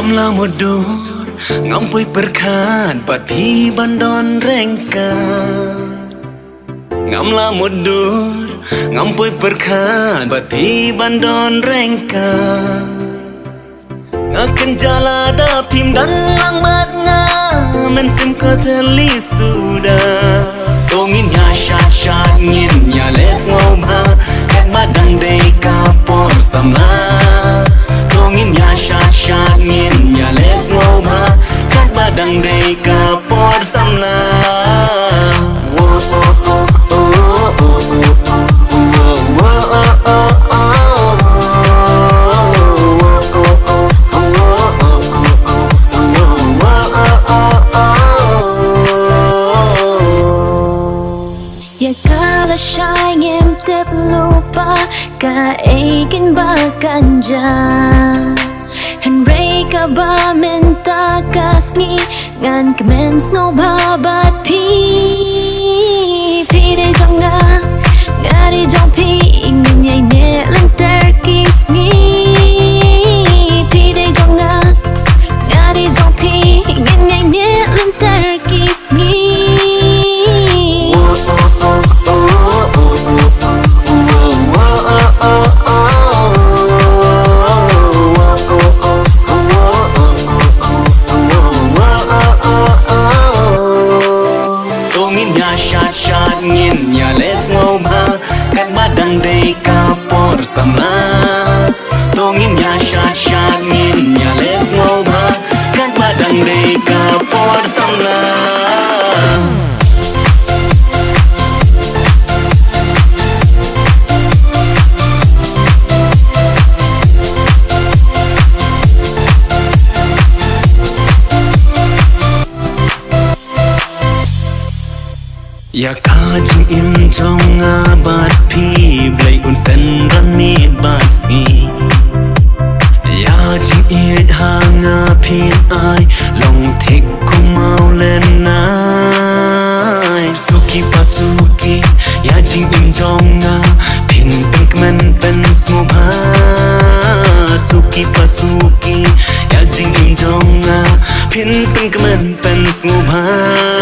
Ngamla mudur ngampui perkat bat pi bandon rengka. Ngamla mudur ngampui perkat bat pi bandon rengka. Ngaken jala da pim dan lang batnya mensim ko teli sudah. Tongin ya shat ngin ya les ngobha kat badang dei kapor samla. Tongin ya shat ngin ya les ngobha kat badang dei kapor samla. Sayang tep lupa ka aikin bakanja Henry ka ba minta kasngi ngan kemen snow babat pi de jonga ngari jong pi ingin nyai ne lang terkis ngi de jonga ngari jong pi ingin nyai ne lang terkis ngi Shat ngin ya les ngobha kat badang dei kapor samla. Tongin ya shat ngin ya les ngobha kat badang dei kapor samla. Ya kajing im trong bat pi blai un sen ran mi bat si. Ya jing it hanga pin ai long thik kumau len nai. Suki pasuki ya jing im trong pin pink men pen smubha. Suki pasuki ya jing im trong pin pink men pen smubha.